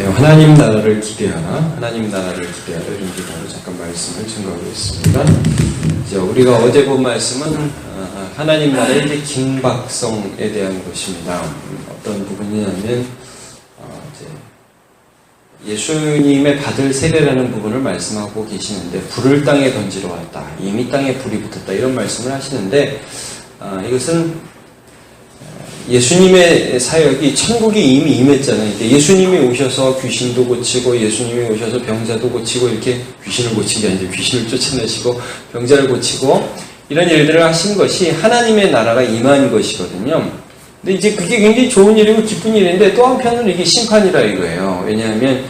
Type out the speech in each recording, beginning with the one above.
네, 하나님 나라를 기대하라. 하나님 나라를 기대하라. 이런 기도로 잠깐 말씀을 증거하겠습니다. 우리가 어제 본 말씀은 하나님 나라의 이제 긴박성에 대한 것입니다. 어떤 부분이냐면 예수님의 받을 세례라는 부분을 말씀하고 계시는데 불을 땅에 던지러 왔다. 이미 땅에 불이 붙었다. 이런 말씀을 하시는데 이것은 예수님의 사역이 천국이 이미 임했잖아요. 예수님이 오셔서 귀신도 고치고 예수님이 오셔서 병자도 고치고 이렇게 귀신을 고친 게 아니죠. 귀신을 쫓아내시고 병자를 고치고 이런 일들을 하신 것이 하나님의 나라가 임한 것이거든요. 근데 이제 그게 굉장히 좋은 일이고 기쁜 일인데 또 한편으로는 이게 심판이라 이거예요. 왜냐하면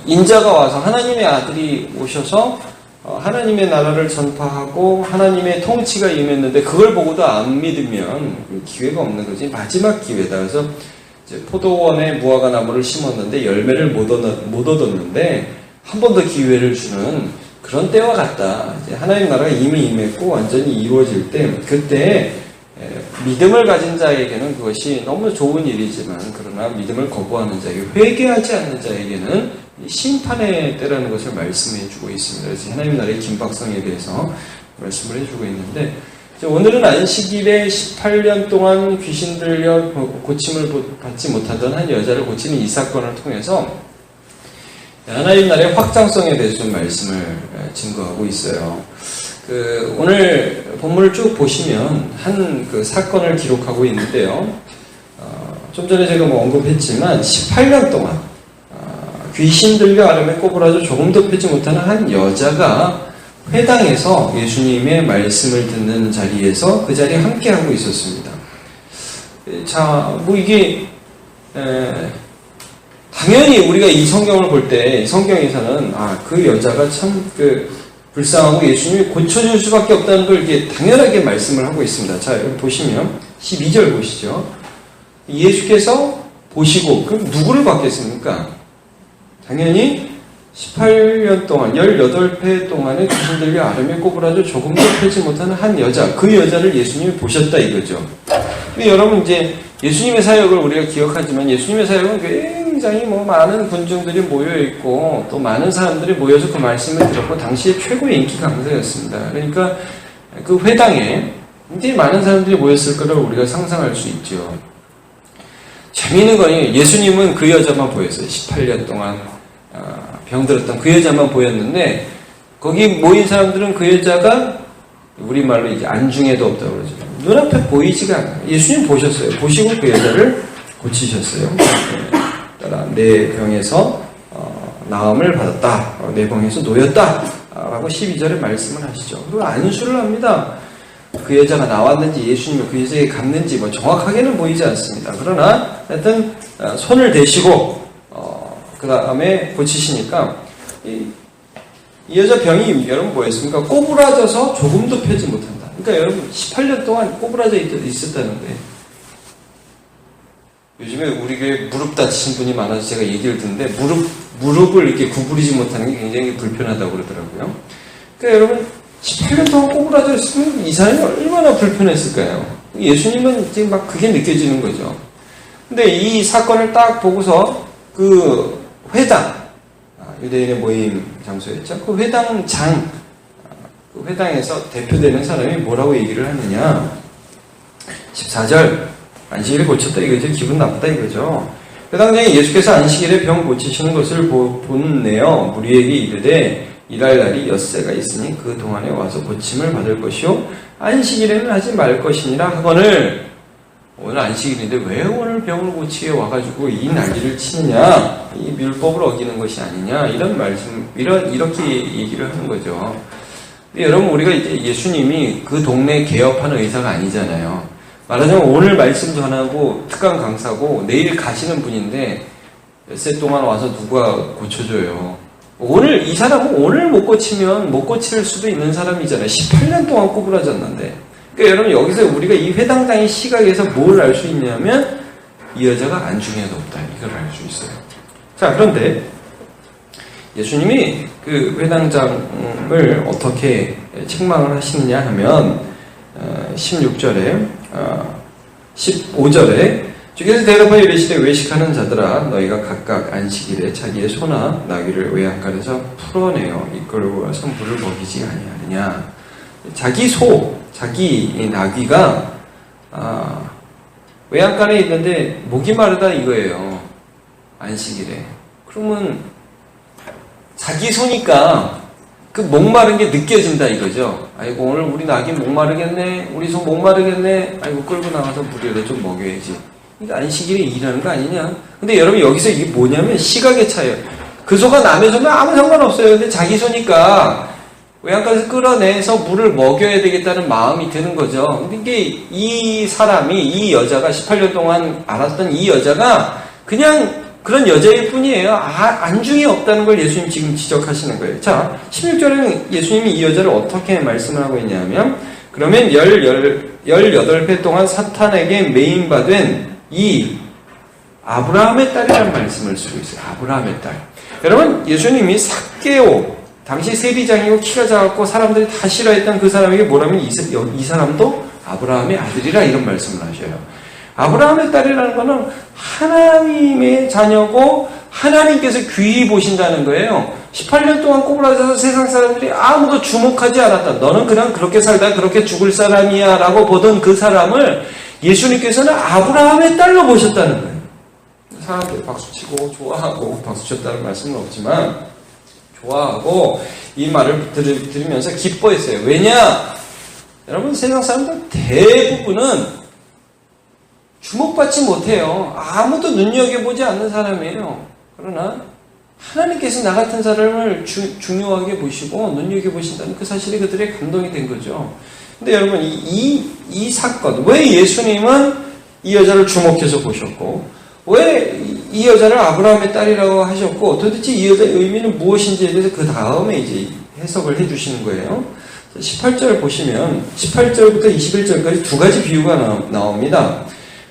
인자가 와서 하나님의 아들이 오셔서 하나님의 나라를 전파하고 하나님의 통치가 임했는데 그걸 보고도 안 믿으면 기회가 없는 거지. 마지막 기회다. 그래서 이제 포도원에 무화과 나무를 심었는데 열매를 못 얻었는데 한 번 더 기회를 주는 그런 때와 같다. 이제 하나님 나라가 이미 임했고 완전히 이루어질 때 그때 믿음을 가진 자에게는 그것이 너무 좋은 일이지만 그러나 믿음을 거부하는 자에게 회개하지 않는 자에게는 심판의 때라는 것을 말씀해 주고 있습니다. 그래서 하나님 나라의 긴박성에 대해서 말씀을 해주고 있는데 오늘은 안식일에 18년 동안 귀신 들려 고침을 받지 못하던 한 여자를 고치는 이 사건을 통해서 하나님 나라의 확장성에 대해서 좀 말씀을 증거하고 있어요. 오늘 본문을 쭉 보시면 한 그 사건을 기록하고 있는데요. 좀 전에 제가 언급했지만 18년 동안 귀신 들려 아름에 꼬부라져 조금도 펴지 못하는 한 여자가 회당에서 예수님의 말씀을 듣는 자리에서 그 자리에 함께하고 있었습니다. 자, 이게 당연히 우리가 이 성경을 볼 때 성경에서는 그 여자가 참 불쌍하고 예수님이 고쳐줄 수밖에 없다는 걸 이게 당연하게 말씀을 하고 있습니다. 자, 여기 보시면 12절 보시죠. 예수께서 보시고 그럼 누구를 받겠습니까? 당연히 18년 동안 18회 동안에 귀신 들려 아름에 꼬부라져 조금도 펴지 못하는 한 여자, 그 여자를 예수님이 보셨다 이거죠. 근데 여러분 이제 예수님의 사역을 우리가 기억하지만 예수님의 사역은 굉장히 많은 군중들이 모여있고 또 많은 사람들이 모여서 그 말씀을 들었고 당시에 최고의 인기 강사였습니다. 그러니까 그 회당에 굉장히 많은 사람들이 모였을 거라고 우리가 상상할 수 있죠. 재미있는 건 예수님은 그 여자만 보였어요. 18년 동안 병들었던 그 여자만 보였는데 거기 모인 사람들은 그 여자가 우리말로 이제 안중에도 없다고 그러죠. 눈앞에 보이지가 않아요. 예수님 보셨어요. 보시고 그 여자를 고치셨어요. 따라 내 병에서 나음을 받았다. 내 병에서 놓였다. 라고 12절에 말씀을 하시죠. 그리고 안수를 합니다. 그 여자가 나왔는지 예수님이 그 여자에게 갔는지 정확하게는 보이지 않습니다. 그러나 하여튼 손을 대시고 그 다음에 고치시니까 이 여자 병이 여러분 뭐였습니까? 꼬부라져서 조금도 펴지 못한다. 그러니까 여러분 18년 동안 꼬부라져 있었다는데 요즘에 우리 교회 무릎 다치신 분이 많아서 제가 얘기를 듣는데 무릎을 이렇게 구부리지 못하는 게 굉장히 불편하다고 그러더라고요. 그러니까 여러분 18년 동안 꼬부라져 있으면 이 사람이 얼마나 불편했을까요? 예수님은 이제 그게 느껴지는 거죠. 근데 이 사건을 딱 보고서 그 회당, 유대인의 모임 장소였죠. 그 회당장, 그 회당에서 대표되는 사람이 뭐라고 얘기를 하느냐. 14절, 안식일에 고쳤다 이거죠. 기분 나쁘다 이거죠. 회당장이 예수께서 안식일에 병 고치시는 것을 보내어 무리에게 이르되 일할 날이 엿새가 있으니 그 동안에 와서 고침을 받을 것이요 안식일에는 하지 말 것이니라 하거늘. 오늘 안식일인데 왜 오늘 병을 고치게 와가지고 이 난리를 치느냐, 이 율법을 어기는 것이 아니냐, 이런 말씀, 이렇게 얘기를 하는 거죠. 근데 여러분, 우리가 이제 예수님이 그 동네 개업하는 의사가 아니잖아요. 말하자면 오늘 말씀 전하고 특강 강사고 내일 가시는 분인데 엿새 동안 와서 누가 고쳐줘요. 오늘, 이 사람은 오늘 못 고치면 못 고칠 수도 있는 사람이잖아요. 18년 동안 꼬부라졌는데. 그러니까 여러분 여기서 우리가 이 회당장의 시각에서 뭘 알 수 있냐면 이 여자가 안중에도 없다. 이걸 알 수 있어요. 자, 그런데 예수님이 그 회당장을 어떻게 책망을 하시느냐 하면 16절에 15절에 주께서 대답하여 이르시되 외식하는 자들아 너희가 각각 안식일에 자기의 소나 나귀를 외양간에서 풀어내어 이끌고 와서 물을 먹이지 아니하느냐. 자기 소, 자기 나귀가 외양간에 있는데 목이 마르다 이거예요. 안식일에. 그러면 자기 소니까 그 목마른 게 느껴진다 이거죠. 아이고 오늘 우리 나귀 목마르겠네. 우리 소 목마르겠네. 아이고 끌고 나가서 물이라도 좀 먹여야지. 이게 안식일에 일하는 거 아니냐. 근데 여러분 여기서 이게 뭐냐면 시각의 차이예요. 그 소가 남의 소면 아무 상관없어요. 근데 자기 소니까 외양간에서 끌어내서 물을 먹여야 되겠다는 마음이 드는 거죠. 근데 이게 이 사람이, 이 여자가 18년 동안 알았던 이 여자가 그냥 그런 여자일 뿐이에요. 안중이 없다는 걸 예수님 지금 지적하시는 거예요. 자, 16절에는 예수님이 이 여자를 어떻게 말씀을 하고 있냐면, 그러면 18회 동안 사탄에게 매인받은 이 아브라함의 딸이라는 말씀을 쓰고 있어요. 아브라함의 딸. 여러분, 예수님이 삭개오, 당시 세리장이고 키가 작았고 사람들이 다 싫어했던 그 사람에게 뭐라면 이 사람도 아브라함의 아들이라 이런 말씀을 하셔요. 아브라함의 딸이라는 것은 하나님의 자녀고 하나님께서 귀히 보신다는 거예요. 18년 동안 꼬부라져서 세상 사람들이 아무도 주목하지 않았다. 너는 그냥 그렇게 살다 그렇게 죽을 사람이야 라고 보던 그 사람을 예수님께서는 아브라함의 딸로 보셨다는 거예요. 사람들이 박수치고 좋아하고 박수쳤다는 말씀은 없지만 좋아하고 이 말을 들으면서 기뻐했어요. 왜냐? 여러분 세상 사람들 대부분은 주목받지 못해요. 아무도 눈여겨보지 않는 사람이에요. 그러나 하나님께서 나 같은 사람을 중요하게 보시고 눈여겨보신다는 그 사실이 그들의 감동이 된 거죠. 근데 여러분 이 사건, 왜 예수님은 이 여자를 주목해서 보셨고 왜 이 여자를 아브라함의 딸이라고 하셨고 도대체 이 여자의 의미는 무엇인지에 대해서 그 다음에 이제 해석을 해주시는 거예요. 18절 보시면 18절부터 21절까지 두 가지 비유가 나옵니다.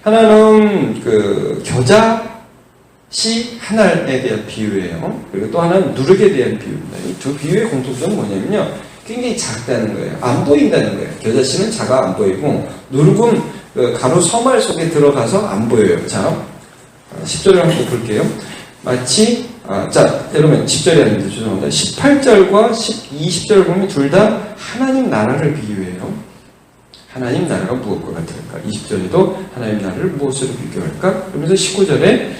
하나는 그 겨자씨 하나에 대한 비유예요. 그리고 또 하나는 누룩에 대한 비유입니다. 이 두 비유의 공통점은 뭐냐면요. 굉장히 작다는 거예요. 안 보인다는 거예요. 겨자씨는 작아 안 보이고 누룩은 그 가로 서말 속에 들어가서 안 보여요. 자, 10절을 한번 볼게요. 마치 자, 여러분 10절이 아닙니다. 죄송합니다. 18절과 20절을 보면 둘 다 하나님 나라를 비유해요. 하나님 나라가 무엇과 같을까? 20절에도 하나님 나라를 무엇으로 비교할까? 그러면서 19절에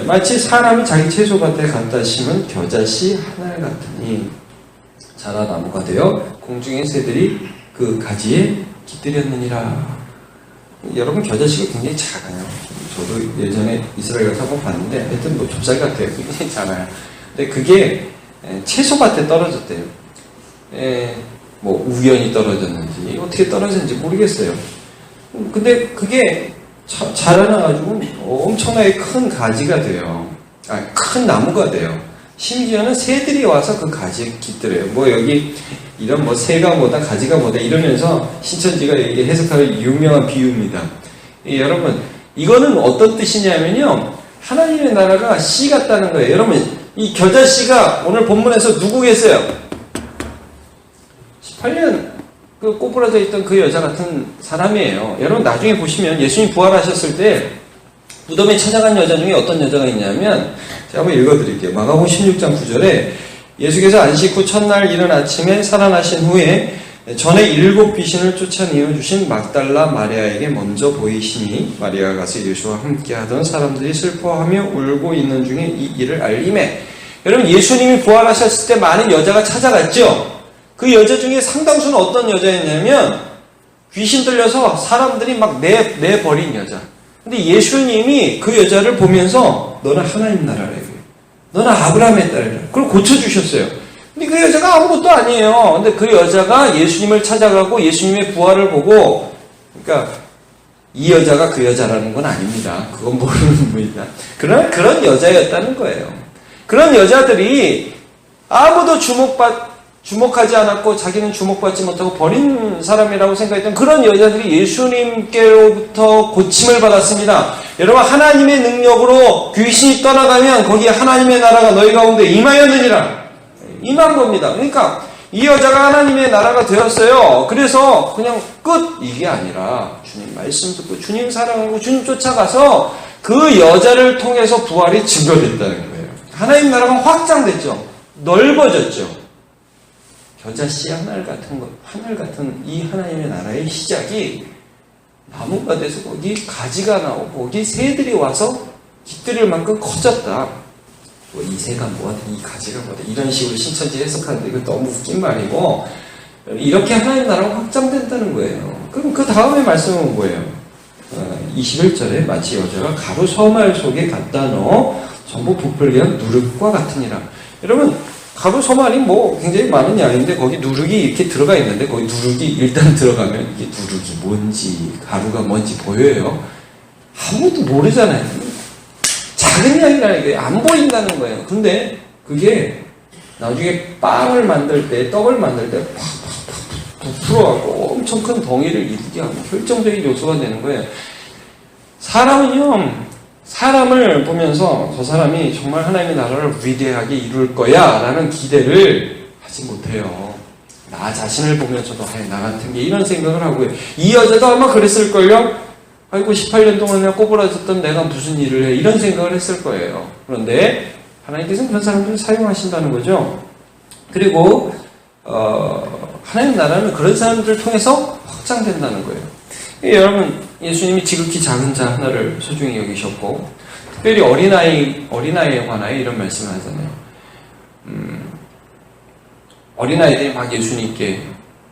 마치 사람이 자기 채소밭에 갖다 심은 겨자씨 하나 같으니 자라나무가 되어 공중의 새들이 그 가지에 깃들였느니라. 여러분 겨자씨가 굉장히 작아요. 저도 예전에 이스라엘 가서 한번 봤는데 하여튼 뭐 좁쌀 같아요. 굉장히 작아요. 근데 그게 채소밭에 떨어졌대요. 뭐 우연히 떨어졌는지 어떻게 떨어졌는지 모르겠어요. 근데 그게 자라나가지고 엄청나게 큰 가지가 돼요. 큰 나무가 돼요. 심지어는 새들이 와서 그 가지에 깃들어요. 뭐 여기 이런 뭐 새가 뭐다 가지가 뭐다 이러면서 신천지가 이게 해석하는 유명한 비유입니다. 여러분 이거는 어떤 뜻이냐면요. 하나님의 나라가 씨 같다는 거예요. 여러분 이 겨자씨가 오늘 본문에서 누구겠어요? 18년 그 꼬부라져 있던 그 여자 같은 사람이에요. 여러분 나중에 보시면 예수님 부활하셨을 때 무덤에 찾아간 여자 중에 어떤 여자가 있냐면 제가 한번 읽어드릴게요. 마가복음 16장 9절에 예수께서 안식 후 첫날 이른 아침에 살아나신 후에 전에 7 귀신을 쫓아내어 주신 막달라 마리아에게 먼저 보이시니 마리아가 가서 예수와 함께 하던 사람들이 슬퍼하며 울고 있는 중에 이 일을 알림해. 여러분 예수님이 부활하셨을 때 많은 여자가 찾아갔죠. 그 여자 중에 상당수는 어떤 여자였냐면 귀신 들려서 사람들이 막 내버린 여자. 근데 예수님이 그 여자를 보면서 너는 하나님 나라라 이거예요. 너는 아브라함의 딸이라. 그걸 고쳐주셨어요. 근데 그 여자가 아무것도 아니에요. 근데 그 여자가 예수님을 찾아가고 예수님의 부활을 보고 그러니까 이 여자가 그 여자라는 건 아닙니다. 그건 모르는 분이다. 그러나 그런 여자였다는 거예요. 그런 여자들이 아무도 주목하지 않았고 자기는 주목받지 못하고 버린 사람이라고 생각했던 그런 여자들이 예수님께로부터 고침을 받았습니다. 여러분 하나님의 능력으로 귀신이 떠나가면 거기에 하나님의 나라가 너희 가운데 임하였느니라. 임한 겁니다. 그러니까 이 여자가 하나님의 나라가 되었어요. 그래서 그냥 끝 이게 아니라 주님 말씀 듣고 주님 사랑하고 주님 쫓아가서 그 여자를 통해서 부활이 증거됐다는 거예요. 하나님 나라가 확장됐죠. 넓어졌죠. 겨자씨 하늘 같은 이 하나님의 나라의 시작이 나무가 돼서 거기 가지가 나오고 거기 새들이 와서 깃들일 만큼 커졌다. 뭐 이 새가 뭐하든 이 가지가 뭐하든 이런 식으로 신천지 해석하는데 이거 너무 웃긴 말이고, 이렇게 하나님 나라가 확장된다는 거예요. 그럼 그 다음에 말씀은 뭐예요? 21절에 마치 여자가 가루 서말 속에 갖다 넣어 전부 부풀게 한 누룩과 같으니라. 여러분, 가루 서말이 뭐 굉장히 많은 양인데 거기 누룩이 이렇게 들어가 있는데 거기 누룩이 일단 들어가면 이게 누룩이 뭔지 가루가 뭔지 보여요? 아무도 모르잖아요. 작은 양이라는 게 안 보인다는 거예요. 근데 그게 나중에 빵을 만들 때, 떡을 만들 때 팍팍팍 부풀어가고 엄청 큰 덩이를 이루게 하고 결정적인 요소가 되는 거예요. 사람은요, 사람을 보면서 저 사람이 정말 하나님의 나라를 위대하게 이룰 거야 라는 기대를 하지 못해요. 나 자신을 보면서도 나 같은 게 이런 생각을 하고요. 이 여자도 아마 그랬을걸요? 아이고 18년 동안 내가 꼬부라졌던 내가 무슨 일을 해, 이런 생각을 했을 거예요. 그런데 하나님께서는 그런 사람들을 사용하신다는 거죠. 그리고 하나님 나라는 그런 사람들을 통해서 확장된다는 거예요. 여러분, 예수님이 지극히 작은 자 하나를 소중히 여기셨고, 특별히 어린아이에 관하여 이런 말씀을 하잖아요. 어린아이들이 막 예수님께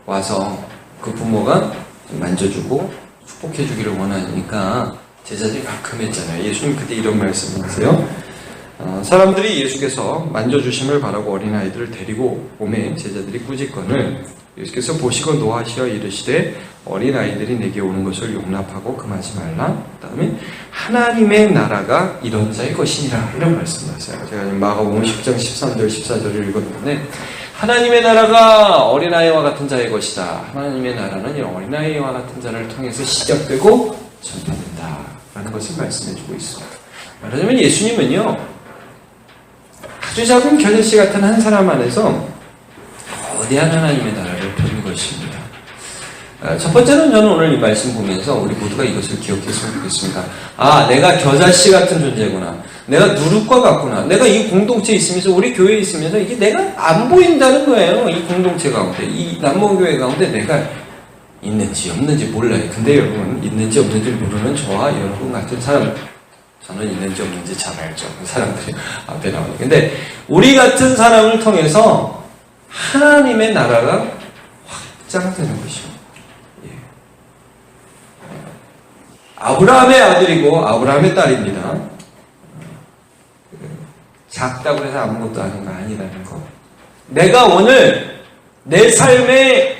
와서 그 부모가 만져주고 축복해주기를 원하니까 제자들이 막 금했잖아요. 예수님 그때 이런 말씀을 하세요. 사람들이 예수께서 만져주심을 바라고 어린아이들을 데리고 오매 제자들이 꾸짖거늘 예수께서 보시고 노하시어 이르시되 어린아이들이 내게 오는 것을 용납하고 금하지 말라. 그 다음에 하나님의 나라가 이런 자의 것이니라, 이런 말씀을 하세요. 제가 마가복음 10장 13절 14절을 읽었는데, 하나님의 나라가 어린아이와 같은 자의 것이다. 하나님의 나라는 이 어린아이와 같은 자를 통해서 시작되고 전파된다 라는 것을 말씀해주고 있습니다. 말하자면 예수님은요, 아주 작은 겨자씨 같은 한 사람 안에서 거대한 하나님의 나라를 펴는 것입니다. 첫 번째는 저는 오늘 이 말씀 보면서 우리 모두가 이것을 기억했으면 좋겠습니다. 아, 내가 겨자씨 같은 존재구나. 내가 누룩과 같구나. 내가 이 공동체에 있으면서, 우리 교회에 있으면서 이게 내가 안 보인다는 거예요. 이 공동체 가운데, 이 남모교회 가운데 내가 있는지 없는지 몰라요. 근데 여러분, 있는지 없는지 모르는 저와 여러분 같은 사람, 저는 있는지 없는지 잘 알죠. 그 사람들이 앞에 나오는. 근데 우리 같은 사람을 통해서 하나님의 나라가 확장되는 것입니다. 아브라함의 아들이고 아브라함의 딸입니다. 작다고 해서 아무것도 아닌 거 아니라는 거. 내가 오늘 내 삶에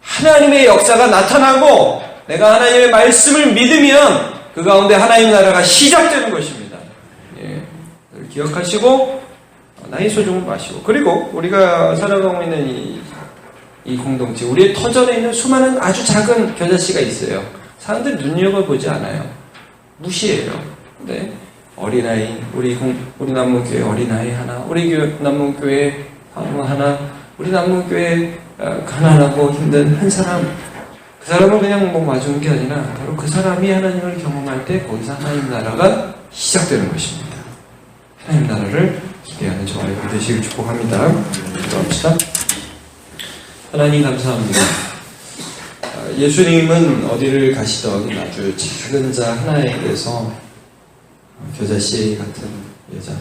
하나님의 역사가 나타나고 내가 하나님의 말씀을 믿으면 그 가운데 하나님의 나라가 시작되는 것입니다. 기억하시고 나의 소중을 마시고, 그리고 우리가 살아가고 있는 이 공동체, 우리의 터전에 있는 수많은 아주 작은 겨자씨가 있어요. 사람들이 눈여겨보지 않아요. 무시해요. 근데 어린아이, 우리 남문교회 어린아이 하나, 우리 남문교회 황후 하나, 우리 남문교회 가난하고 힘든 한 사람, 그 사람을 그냥 뭐 봐주는 게 아니라 바로 그 사람이 하나님을 경험할 때 거기서 하나님 나라가 시작되는 것입니다. 하나님 나라를 기대하는 저와 여러분 되시길 축복합니다. 기도합시다. 하나님 감사합니다. 예수님은 어디를 가시던 아주 작은 자 하나에게서, 겨자씨 같은 여자,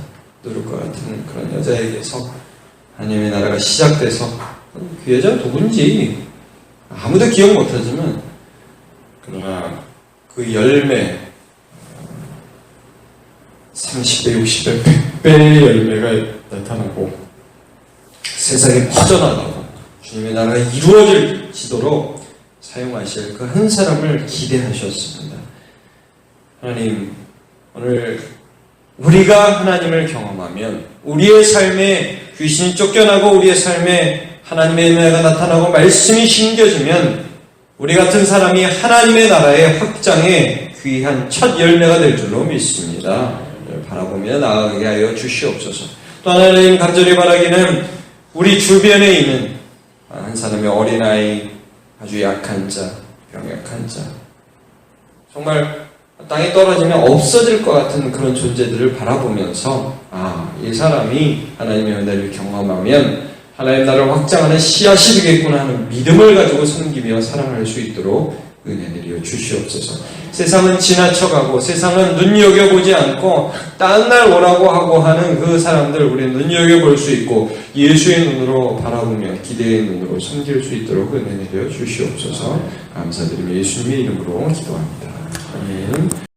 누룩과 같은 그런 여자에게서 하나님의 나라가 시작돼서, 그 여자가 누군지 아무도 기억 못하지만, 그러나 그 열매, 30배, 60배, 100배의 열매가 나타나고 세상에 퍼져나가고 주님의 나라가 이루어질지도록 사용하실 그 한 사람을 기대하셨습니다. 하나님, 오늘 우리가 하나님을 경험하면 우리의 삶에 귀신이 쫓겨나고 우리의 삶에 하나님의 은혜가 나타나고 말씀이 심겨지면 우리 같은 사람이 하나님의 나라의 확장에 귀한 첫 열매가 될 줄로 믿습니다. 바라보며 나아가게 하여 주시옵소서. 또 하나님, 간절히 바라기는 우리 주변에 있는 한 사람의 어린아이, 아주 약한 자, 병약한 자, 정말 땅에 떨어지면 없어질 것 같은 그런 존재들을 바라보면서 이 사람이 하나님의 은혜를 경험하면 하나님 나라를 확장하는 씨앗이 되겠구나 하는 믿음을 가지고 섬기며 사랑할 수 있도록 은혜 내려 주시옵소서. 세상은 지나쳐가고 세상은 눈여겨보지 않고 딴 날 오라고 하고 하는 그 사람들 우리는 눈여겨볼 수 있고 예수의 눈으로 바라보며 기대의 눈으로 섬길 수 있도록 은혜 내려 주시옵소서. 감사드리며 예수님의 이름으로 기도합니다. 아멘.